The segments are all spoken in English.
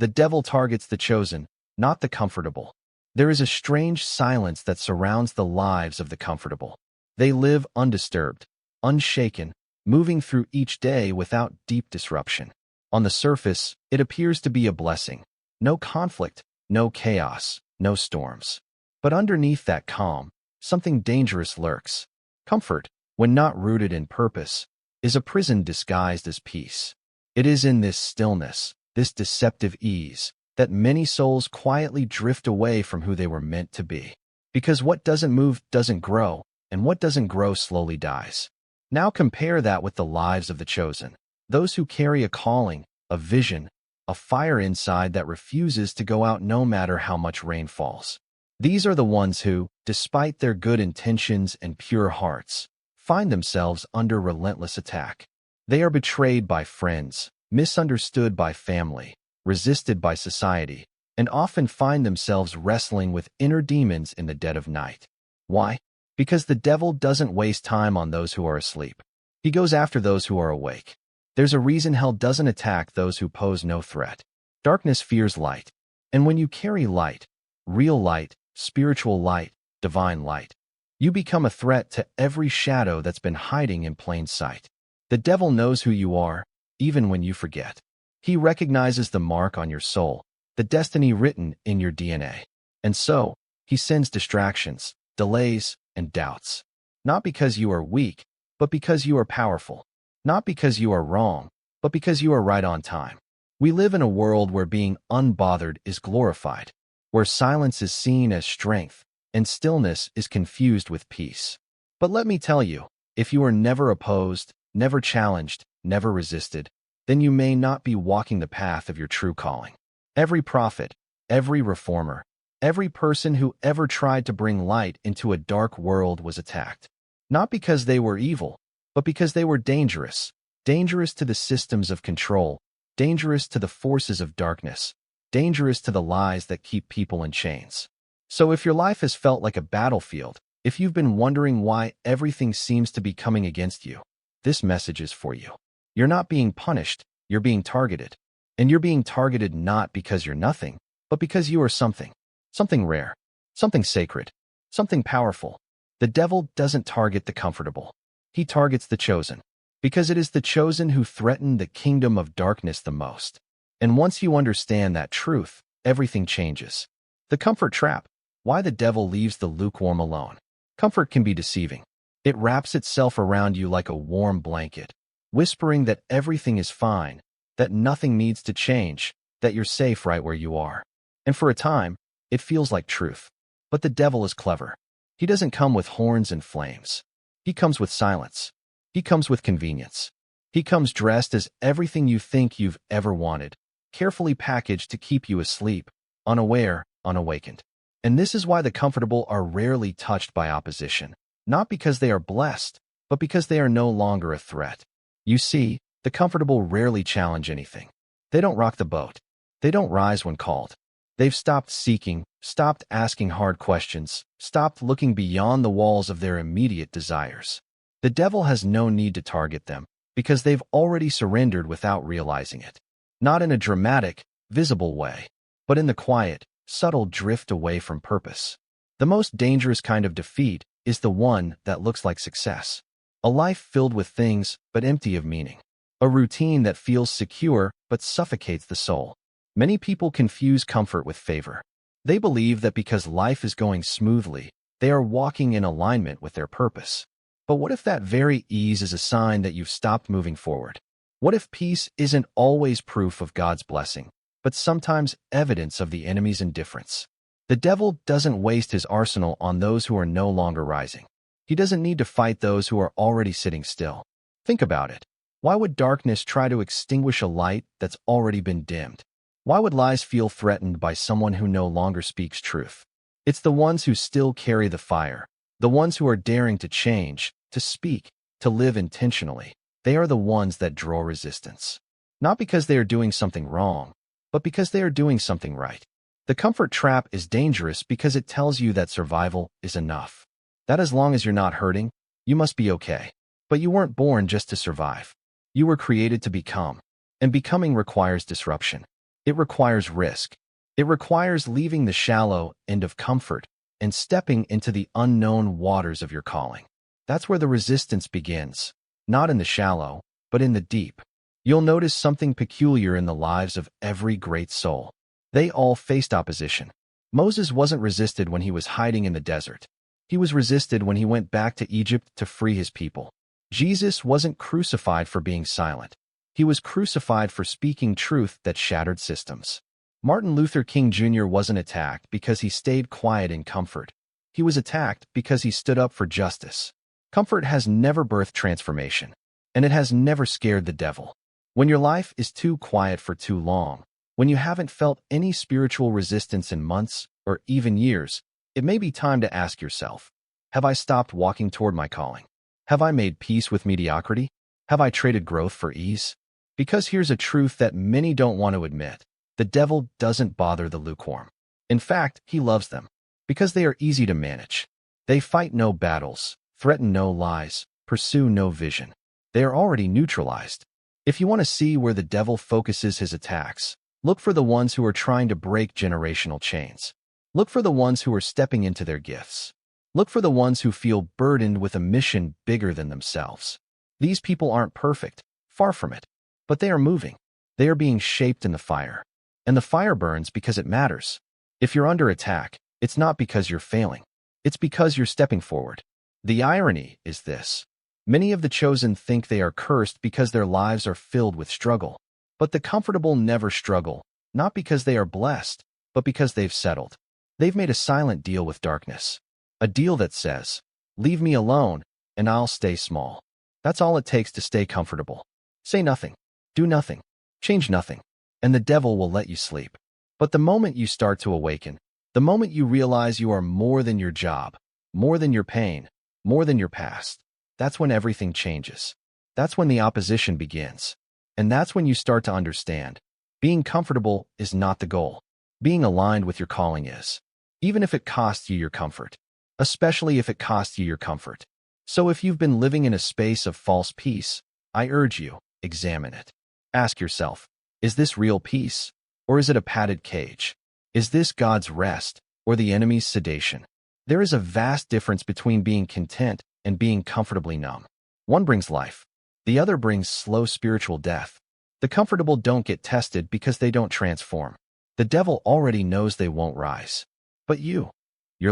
The devil targets the chosen, not the comfortable. There is a strange silence that surrounds the lives of the comfortable. They live undisturbed, unshaken, moving through each day without deep disruption. On the surface, it appears to be a blessing. No conflict, no chaos, no storms. But underneath that calm, something dangerous lurks. Comfort, when not rooted in purpose, is a prison disguised as peace. It is in this stillness, this deceptive ease, that many souls quietly drift away from who they were meant to be. Because what doesn't move doesn't grow, and what doesn't grow slowly dies. Now compare that with the lives of the chosen, those who carry a calling, a vision, a fire inside that refuses to go out no matter how much rain falls. These are the ones who, despite their good intentions and pure hearts, find themselves under relentless attack. They are betrayed by friends, misunderstood by family, resisted by society, and often find themselves wrestling with inner demons in the dead of night. Why? Because the devil doesn't waste time on those who are asleep. He goes after those who are awake. There's a reason hell doesn't attack those who pose no threat. Darkness fears light. And when you carry light, real light, spiritual light, divine light, you become a threat to every shadow that's been hiding in plain sight. The devil knows who you are, even when you forget. He recognizes the mark on your soul, the destiny written in your DNA. And so, he sends distractions, delays, and doubts. Not because you are weak, but because you are powerful. Not because you are wrong, but because you are right on time. We live in a world where being unbothered is glorified, where silence is seen as strength, and stillness is confused with peace. But let me tell you, if you are never opposed, never challenged, never resisted, then you may not be walking the path of your true calling. Every prophet, every reformer, every person who ever tried to bring light into a dark world was attacked. Not because they were evil, but because they were dangerous. Dangerous to the systems of control, dangerous to the forces of darkness, dangerous to the lies that keep people in chains. So if your life has felt like a battlefield, if you've been wondering why everything seems to be coming against you, this message is for you. You're not being punished, you're being targeted. And you're being targeted not because you're nothing, but because you are something. Something rare, something sacred, something powerful. The devil doesn't target the comfortable. He targets the chosen, because it is the chosen who threaten the kingdom of darkness the most. And once you understand that truth, everything changes. The comfort trap. Why the devil leaves the lukewarm alone. Comfort can be deceiving. It wraps itself around you like a warm blanket, whispering that everything is fine, that nothing needs to change, that you're safe right where you are. And for a time, it feels like truth. But the devil is clever. He doesn't come with horns and flames. He comes with silence. He comes with convenience. He comes dressed as everything you think you've ever wanted, carefully packaged to keep you asleep, unaware, unawakened. And this is why the comfortable are rarely touched by opposition, not because they are blessed, but because they are no longer a threat. You see, the comfortable rarely challenge anything. They don't rock the boat. They don't rise when called. They've stopped seeking, stopped asking hard questions, stopped looking beyond the walls of their immediate desires. The devil has no need to target them, because they've already surrendered without realizing it. Not in a dramatic, visible way, but in the quiet, subtle drift away from purpose. The most dangerous kind of defeat is the one that looks like success. A life filled with things, but empty of meaning. A routine that feels secure, but suffocates the soul. Many people confuse comfort with favor. They believe that because life is going smoothly, they are walking in alignment with their purpose. But what if that very ease is a sign that you've stopped moving forward? What if peace isn't always proof of God's blessing, but sometimes evidence of the enemy's indifference? The devil doesn't waste his arsenal on those who are no longer rising. He doesn't need to fight those who are already sitting still. Think about it. Why would darkness try to extinguish a light that's already been dimmed? Why would lies feel threatened by someone who no longer speaks truth? It's the ones who still carry the fire, the ones who are daring to change, to speak, to live intentionally. They are the ones that draw resistance. Not because they are doing something wrong, but because they are doing something right. The comfort trap is dangerous because it tells you that survival is enough. That as long as you're not hurting, you must be okay. But you weren't born just to survive. You were created to become, and becoming requires disruption. It requires risk. It requires leaving the shallow end of comfort and stepping into the unknown waters of your calling. That's where the resistance begins, not in the shallow, but in the deep. You'll notice something peculiar in the lives of every great soul. They all faced opposition. Moses wasn't resisted when he was hiding in the desert. He was resisted when he went back to Egypt to free his people. Jesus wasn't crucified for being silent. He was crucified for speaking truth that shattered systems. Martin Luther King Jr. wasn't attacked because he stayed quiet in comfort. He was attacked because he stood up for justice. Comfort has never birthed transformation, and it has never scared the devil. When your life is too quiet for too long, when you haven't felt any spiritual resistance in months or even years, it may be time to ask yourself, have I stopped walking toward my calling? Have I made peace with mediocrity? Have I traded growth for ease? Because here's a truth that many don't want to admit. The devil doesn't bother the lukewarm. In fact, he loves them because they are easy to manage. They fight no battles, threaten no lies, pursue no vision. They are already neutralized. If you want to see where the devil focuses his attacks, look for the ones who are trying to break generational chains. Look for the ones who are stepping into their gifts. Look for the ones who feel burdened with a mission bigger than themselves. These people aren't perfect, far from it, but they are moving. They are being shaped in the fire. And the fire burns because it matters. If you're under attack, it's not because you're failing. It's because you're stepping forward. The irony is this. Many of the chosen think they are cursed because their lives are filled with struggle. But the comfortable never struggle, not because they are blessed, but because they've settled. They've made a silent deal with darkness. A deal that says, leave me alone, and I'll stay small. That's all it takes to stay comfortable. Say nothing. Do nothing. Change nothing. And the devil will let you sleep. But the moment you start to awaken, the moment you realize you are more than your job, more than your pain, more than your past, that's when everything changes. That's when the opposition begins. And that's when you start to understand. Being comfortable is not the goal. Being aligned with your calling is. Even if it costs you your comfort. Especially if it costs you your comfort. So if you've been living in a space of false peace, I urge you, examine it. Ask yourself, is this real peace, or is it a padded cage? Is this God's rest, or the enemy's sedation? There is a vast difference between being content and being comfortably numb. One brings life. The other brings slow spiritual death. The comfortable don't get tested because they don't transform. The devil already knows they won't rise. But you're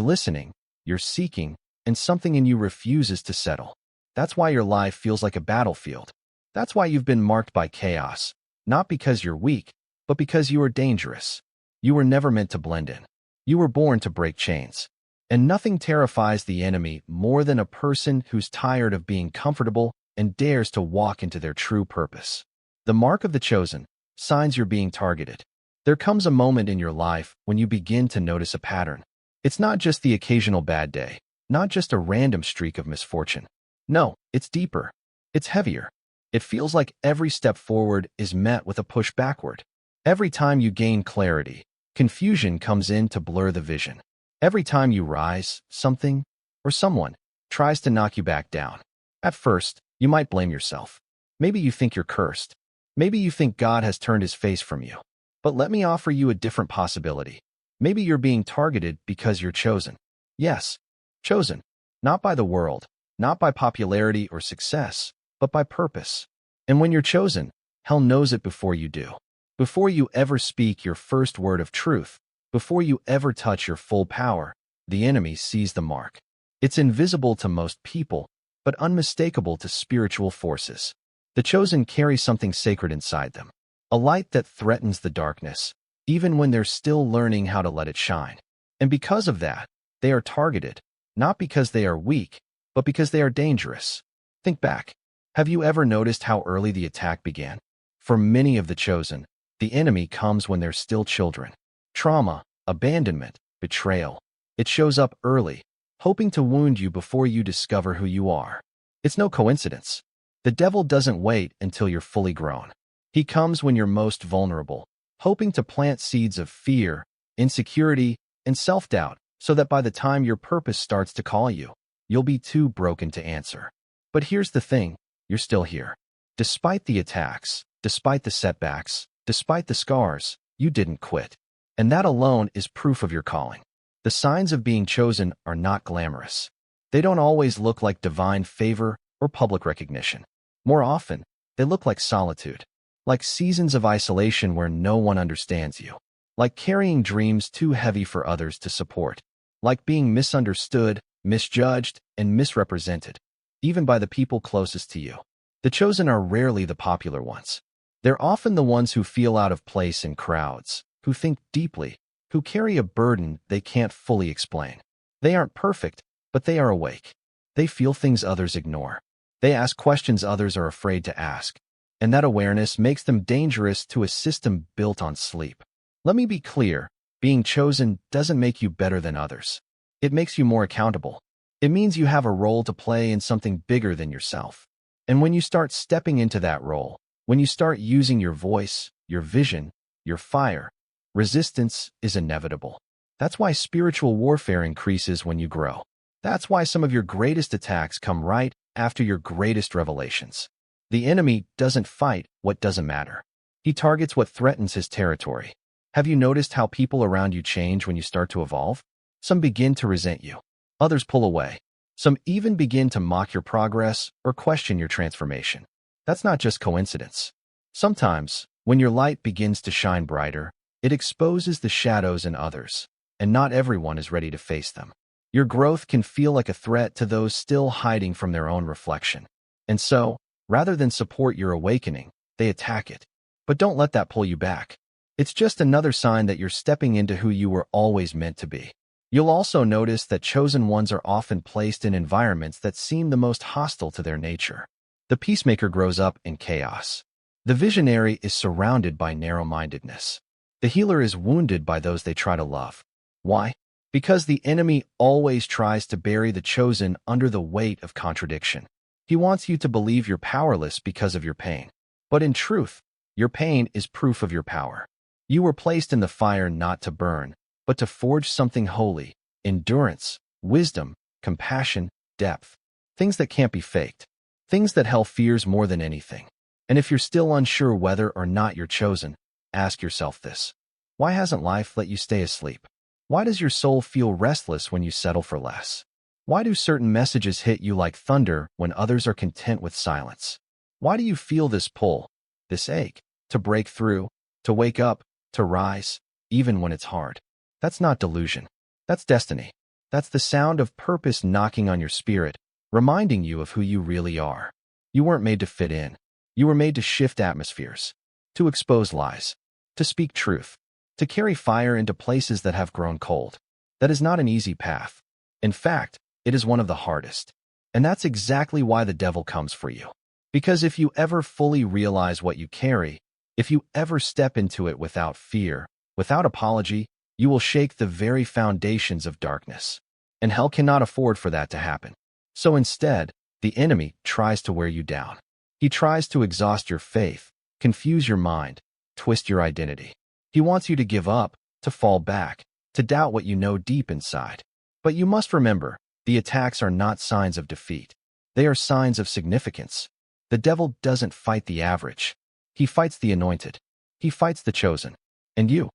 listening, you're seeking, and something in you refuses to settle. That's why your life feels like a battlefield. That's why you've been marked by chaos, not because you're weak, but because you are dangerous. You were never meant to blend in. You were born to break chains. And nothing terrifies the enemy more than a person who's tired of being comfortable and dares to walk into their true purpose. The mark of the chosen, signs you're being targeted. There comes a moment in your life when you begin to notice a pattern. It's not just the occasional bad day, not just a random streak of misfortune. No, it's deeper. It's heavier. It feels like every step forward is met with a push backward. Every time you gain clarity, confusion comes in to blur the vision. Every time you rise, something or someone tries to knock you back down. At first, you might blame yourself. Maybe you think you're cursed. Maybe you think God has turned his face from you. But let me offer you a different possibility. Maybe you're being targeted because you're chosen. Yes, chosen. Not by the world, not by popularity or success, but by purpose. And when you're chosen, hell knows it before you do. Before you ever speak your first word of truth, before you ever touch your full power, the enemy sees the mark. It's invisible to most people, but unmistakable to spiritual forces. The chosen carry something sacred inside them, a light that threatens the darkness, even when they're still learning how to let it shine. And because of that, they are targeted, not because they are weak, but because they are dangerous. Think back. Have you ever noticed how early the attack began? For many of the chosen, the enemy comes when they're still children. Trauma, abandonment, betrayal. It shows up early, hoping to wound you before you discover who you are. It's no coincidence. The devil doesn't wait until you're fully grown. He comes when you're most vulnerable, hoping to plant seeds of fear, insecurity, and self-doubt so that by the time your purpose starts to call you, you'll be too broken to answer. But here's the thing, you're still here. Despite the attacks, despite the setbacks, despite the scars, You didn't quit. And that alone is proof of your calling. The signs of being chosen are not glamorous. They don't always look like divine favor or public recognition. More often, they look like solitude, like seasons of isolation where no one understands you, like carrying dreams too heavy for others to support, like being misunderstood, misjudged, and misrepresented, even by the people closest to you. The chosen are rarely the popular ones. They're often the ones who feel out of place in crowds, who think deeply, who carry a burden they can't fully explain. They aren't perfect, but they are awake. They feel things others ignore. They ask questions others are afraid to ask. And that awareness makes them dangerous to a system built on sleep. Let me be clear, being chosen doesn't make you better than others. It makes you more accountable. It means you have a role to play in something bigger than yourself. And when you start stepping into that role, when you start using your voice, your vision, your fire, resistance is inevitable. That's why spiritual warfare increases when you grow. That's why some of your greatest attacks come right after your greatest revelations. The enemy doesn't fight what doesn't matter. He targets what threatens his territory. Have you noticed how people around you change when you start to evolve? Some begin to resent you. Others pull away. Some even begin to mock your progress or question your transformation. That's not just coincidence. Sometimes, when your light begins to shine brighter, it exposes the shadows in others, and not everyone is ready to face them. Your growth can feel like a threat to those still hiding from their own reflection. And so, rather than support your awakening, they attack it. But don't let that pull you back. It's just another sign that you're stepping into who you were always meant to be. You'll also notice that chosen ones are often placed in environments that seem the most hostile to their nature. The peacemaker grows up in chaos. The visionary is surrounded by narrow-mindedness. The healer is wounded by those they try to love. Why? Because the enemy always tries to bury the chosen under the weight of contradiction. He wants you to believe you're powerless because of your pain. But in truth, your pain is proof of your power. You were placed in the fire not to burn, but to forge something holy: endurance, wisdom, compassion, depth. Things that can't be faked. Things that hell fears more than anything. And if you're still unsure whether or not you're chosen, ask yourself this. Why hasn't life let you stay asleep? Why does your soul feel restless when you settle for less? Why do certain messages hit you like thunder when others are content with silence? Why do you feel this pull, this ache, to break through, to wake up, to rise, even when it's hard? That's not delusion. That's destiny. That's the sound of purpose knocking on your spirit, reminding you of who you really are. You weren't made to fit in. You were made to shift atmospheres, to expose lies, to speak truth, to carry fire into places that have grown cold. That is not an easy path. In fact, it is one of the hardest. And that's exactly why the devil comes for you. Because if you ever fully realize what you carry, if you ever step into it without fear, without apology, you will shake the very foundations of darkness. And hell cannot afford for that to happen. So instead, the enemy tries to wear you down. He tries to exhaust your faith, confuse your mind, twist your identity. He wants you to give up, to fall back, to doubt what you know deep inside. But you must remember, the attacks are not signs of defeat. They are signs of significance. The devil doesn't fight the average. He fights the anointed. He fights the chosen. And you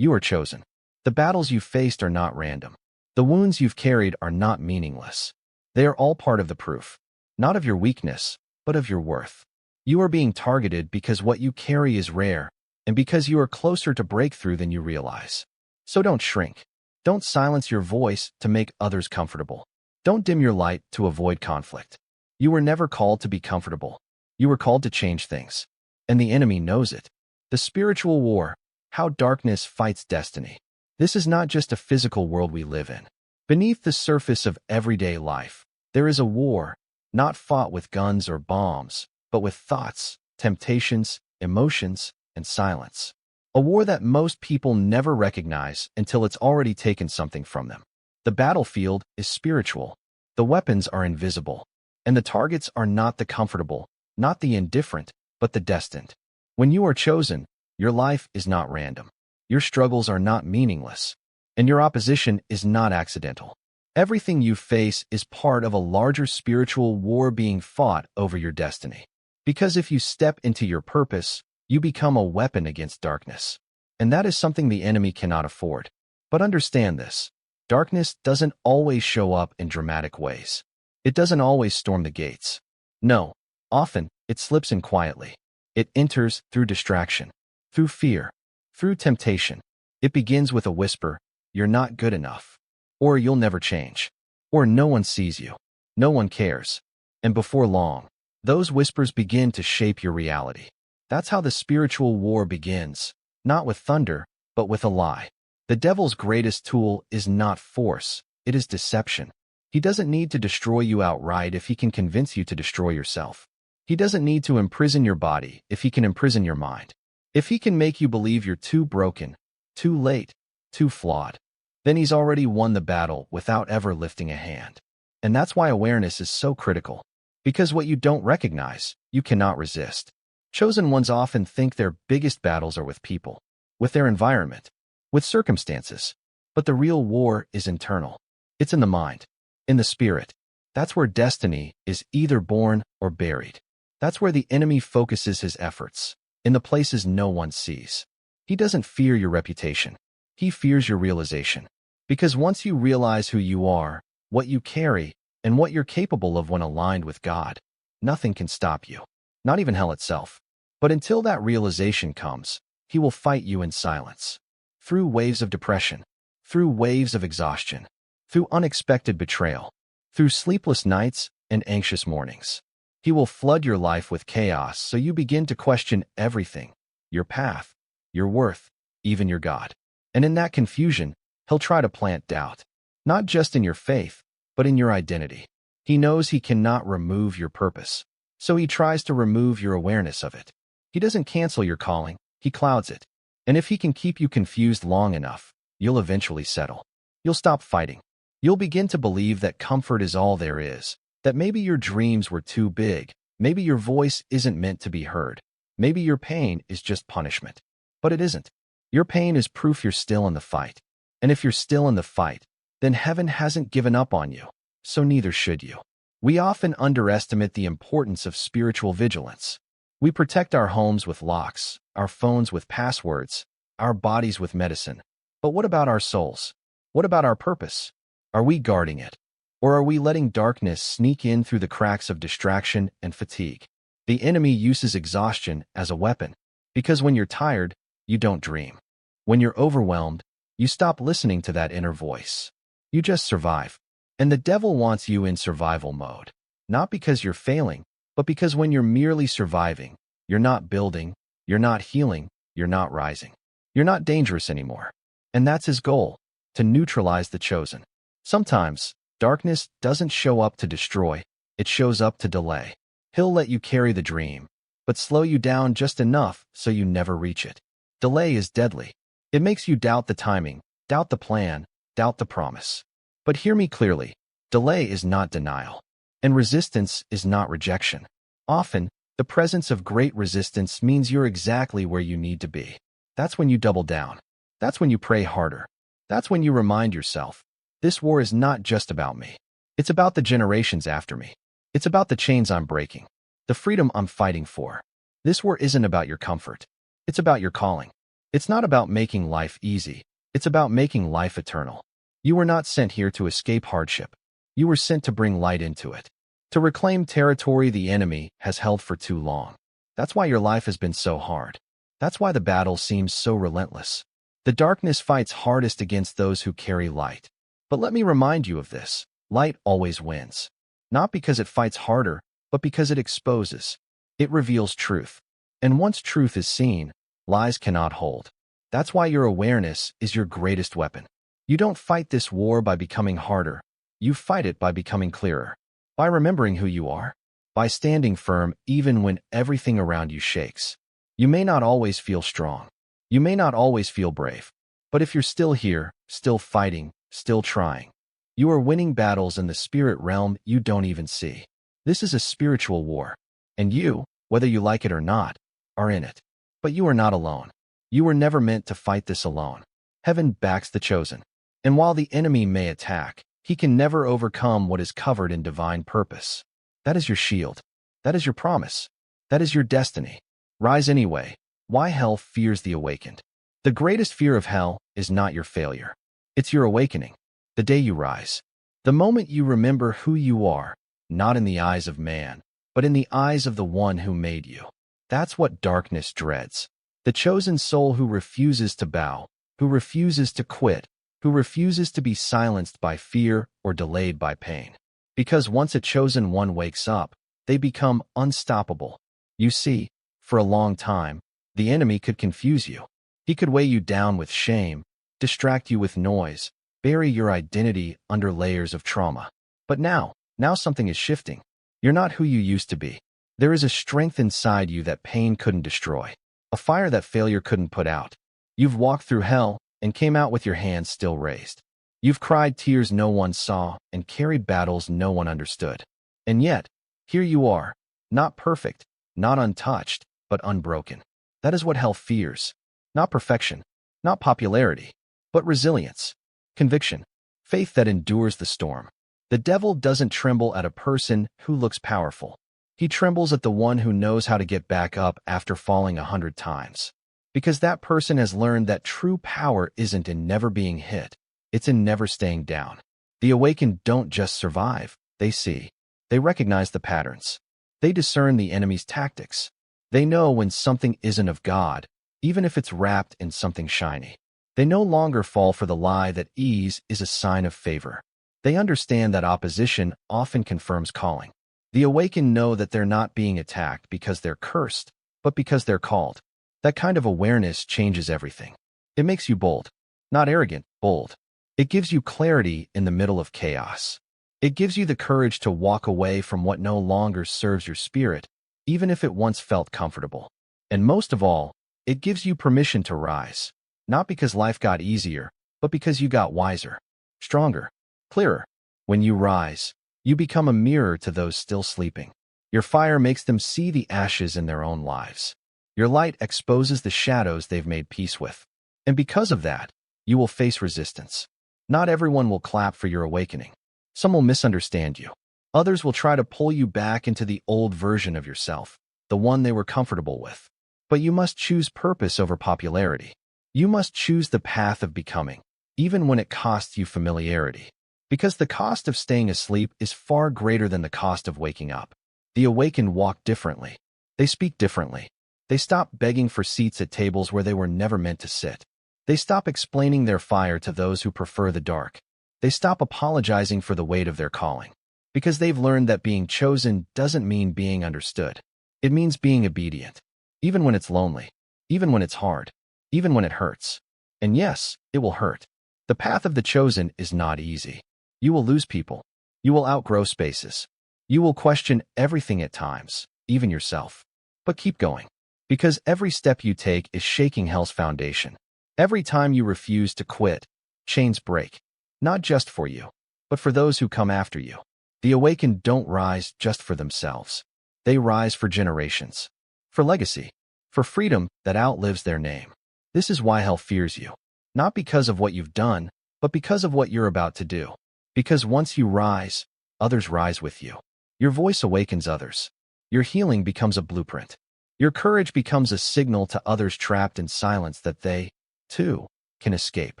are chosen. The battles you've faced are not random. The wounds you've carried are not meaningless. They are all part of the proof, not of your weakness, but of your worth. You are being targeted because what you carry is rare, and because you are closer to breakthrough than you realize. So don't shrink. Don't silence your voice to make others comfortable. Don't dim your light to avoid conflict. You were never called to be comfortable. You were called to change things. And the enemy knows it. The spiritual war, how darkness fights destiny. This is not just a physical world we live in. Beneath the surface of everyday life, there is a war, not fought with guns or bombs, but with thoughts, temptations, emotions, and silence. A war that most people never recognize until it's already taken something from them. The battlefield is spiritual. The weapons are invisible. And the targets are not the comfortable, not the indifferent, but the destined. When you are chosen, your life is not random. Your struggles are not meaningless. And your opposition is not accidental. Everything you face is part of a larger spiritual war being fought over your destiny. Because if you step into your purpose, you become a weapon against darkness. And that is something the enemy cannot afford. But understand this. Darkness doesn't always show up in dramatic ways. It doesn't always storm the gates. No, often it slips in quietly. It enters through distraction, through fear, through temptation. It begins with a whisper, "You're not good enough," or "You'll never change," or "No one sees you, no one cares." And before long, those whispers begin to shape your reality. That's how the spiritual war begins, not with thunder, but with a lie. The devil's greatest tool is not force, it is deception. He doesn't need to destroy you outright if he can convince you to destroy yourself. He doesn't need to imprison your body if he can imprison your mind. If he can make you believe you're too broken, too late, too flawed, then he's already won the battle without ever lifting a hand. And that's why awareness is so critical. Because what you don't recognize, you cannot resist. Chosen ones often think their biggest battles are with people, with their environment, with circumstances. But the real war is internal. It's in the mind, in the spirit. That's where destiny is either born or buried. That's where the enemy focuses his efforts, in the places no one sees. He doesn't fear your reputation. He fears your realization. Because once you realize who you are, what you carry, and what you're capable of when aligned with God, nothing can stop you, not even hell itself. But until that realization comes, he will fight you in silence, through waves of depression, through waves of exhaustion, through unexpected betrayal, through sleepless nights and anxious mornings. He will flood your life with chaos so you begin to question everything, your path, your worth, even your God. And in that confusion, he'll try to plant doubt, not just in your faith, but in your identity. He knows he cannot remove your purpose, so he tries to remove your awareness of it. He doesn't cancel your calling, he clouds it. And if he can keep you confused long enough, you'll eventually settle. You'll stop fighting. You'll begin to believe that comfort is all there is, that maybe your dreams were too big, maybe your voice isn't meant to be heard, maybe your pain is just punishment. But it isn't. Your pain is proof you're still in the fight. And if you're still in the fight, then heaven hasn't given up on you, so neither should you. We often underestimate the importance of spiritual vigilance. We protect our homes with locks, our phones with passwords, our bodies with medicine. But what about our souls? What about our purpose? Are we guarding it? Or are we letting darkness sneak in through the cracks of distraction and fatigue? The enemy uses exhaustion as a weapon, because when you're tired, you don't dream. When you're overwhelmed, you stop listening to that inner voice. You just survive. And the devil wants you in survival mode, not because you're failing, but because when you're merely surviving, you're not building, you're not healing, you're not rising. You're not dangerous anymore. And that's his goal, to neutralize the chosen. Sometimes, darkness doesn't show up to destroy, it shows up to delay. He'll let you carry the dream, but slow you down just enough so you never reach it. Delay is deadly. It makes you doubt the timing, doubt the plan, doubt the promise. But hear me clearly, delay is not denial, and resistance is not rejection. Often, the presence of great resistance means you're exactly where you need to be. That's when you double down. That's when you pray harder. That's when you remind yourself, this war is not just about me. It's about the generations after me. It's about the chains I'm breaking, the freedom I'm fighting for. This war isn't about your comfort. It's about your calling. It's not about making life easy. It's about making life eternal. You were not sent here to escape hardship. You were sent to bring light into it, to reclaim territory the enemy has held for too long. That's why your life has been so hard. That's why the battle seems so relentless. The darkness fights hardest against those who carry light. But let me remind you of this. Light always wins. Not because it fights harder, but because it exposes. It reveals truth. And once truth is seen, lies cannot hold. That's why your awareness is your greatest weapon. You don't fight this war by becoming harder. You fight it by becoming clearer. By remembering who you are. By standing firm even when everything around you shakes. You may not always feel strong. You may not always feel brave. But if you're still here, still fighting, still trying, you are winning battles in the spirit realm you don't even see. This is a spiritual war. And you, whether you like it or not, are in it. But you are not alone. You were never meant to fight this alone. Heaven backs the chosen. And while the enemy may attack, he can never overcome what is covered in divine purpose. That is your shield. That is your promise. That is your destiny. Rise anyway. Why hell fears the awakened. The greatest fear of hell is not your failure. It's your awakening, the day you rise. The moment you remember who you are, not in the eyes of man, but in the eyes of the one who made you. That's what darkness dreads. The chosen soul who refuses to bow, who refuses to quit, who refuses to be silenced by fear or delayed by pain. Because once a chosen one wakes up, they become unstoppable. You see, for a long time, the enemy could confuse you. He could weigh you down with shame, distract you with noise, bury your identity under layers of trauma. But now something is shifting. You're not who you used to be. There is a strength inside you that pain couldn't destroy, a fire that failure couldn't put out. You've walked through hell and came out with your hands still raised. You've cried tears no one saw and carried battles no one understood. And yet, here you are, not perfect, not untouched, but unbroken. That is what hell fears. Not perfection, not popularity, but resilience, conviction, faith that endures the storm. The devil doesn't tremble at a person who looks powerful. He trembles at the one who knows how to get back up after falling 100 times. Because that person has learned that true power isn't in never being hit, it's in never staying down. The awakened don't just survive, they see. They recognize the patterns. They discern the enemy's tactics. They know when something isn't of God, even if it's wrapped in something shiny. They no longer fall for the lie that ease is a sign of favor. They understand that opposition often confirms calling. The awakened know that they're not being attacked because they're cursed, but because they're called. That kind of awareness changes everything. It makes you bold. Not arrogant, bold. It gives you clarity in the middle of chaos. It gives you the courage to walk away from what no longer serves your spirit, even if it once felt comfortable. And most of all, it gives you permission to rise. Not because life got easier, but because you got wiser, stronger, clearer. When you rise, you become a mirror to those still sleeping. Your fire makes them see the ashes in their own lives. Your light exposes the shadows they've made peace with. And because of that, you will face resistance. Not everyone will clap for your awakening. Some will misunderstand you. Others will try to pull you back into the old version of yourself, the one they were comfortable with. But you must choose purpose over popularity. You must choose the path of becoming, even when it costs you familiarity. Because the cost of staying asleep is far greater than the cost of waking up. The awakened walk differently. They speak differently. They stop begging for seats at tables where they were never meant to sit. They stop explaining their fire to those who prefer the dark. They stop apologizing for the weight of their calling. Because they've learned that being chosen doesn't mean being understood. It means being obedient. Even when it's lonely. Even when it's hard. Even when it hurts. And yes, it will hurt. The path of the chosen is not easy. You will lose people. You will outgrow spaces. You will question everything at times, even yourself. But keep going. Because every step you take is shaking hell's foundation. Every time you refuse to quit, chains break. Not just for you, but for those who come after you. The awakened don't rise just for themselves. They rise for generations. For legacy. For freedom that outlives their name. This is why hell fears you. Not because of what you've done, but because of what you're about to do. Because once you rise, others rise with you. Your voice awakens others. Your healing becomes a blueprint. Your courage becomes a signal to others trapped in silence that they, too, can escape.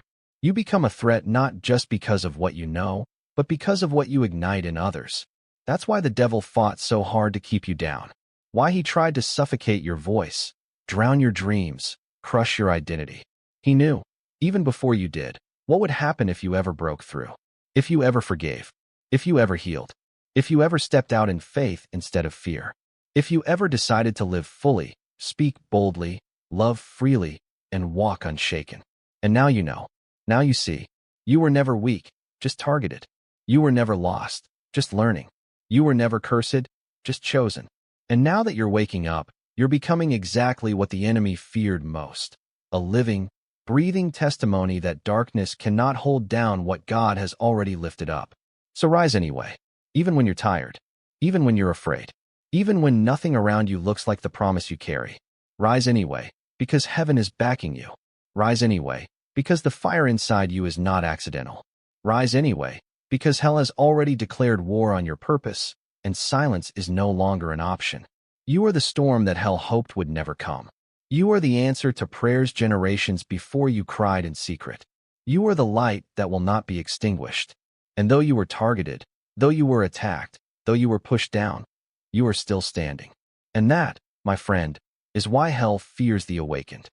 You become a threat not just because of what you know, but because of what you ignite in others. That's why the devil fought so hard to keep you down. Why he tried to suffocate your voice, drown your dreams, crush your identity. He knew, even before you did, what would happen if you ever broke through. If you ever forgave. If you ever healed. If you ever stepped out in faith instead of fear. If you ever decided to live fully, speak boldly, love freely, and walk unshaken. And now you know. Now you see. You were never weak, just targeted. You were never lost, just learning. You were never cursed, just chosen. And now that you're waking up, you're becoming exactly what the enemy feared most. A living, breathing testimony that darkness cannot hold down what God has already lifted up. So rise anyway, even when you're tired, even when you're afraid, even when nothing around you looks like the promise you carry. Rise anyway, because heaven is backing you. Rise anyway, because the fire inside you is not accidental. Rise anyway, because hell has already declared war on your purpose, and silence is no longer an option. You are the storm that hell hoped would never come. You are the answer to prayers generations before you cried in secret. You are the light that will not be extinguished. And though you were targeted, though you were attacked, though you were pushed down, you are still standing. And that, my friend, is why hell fears the awakened.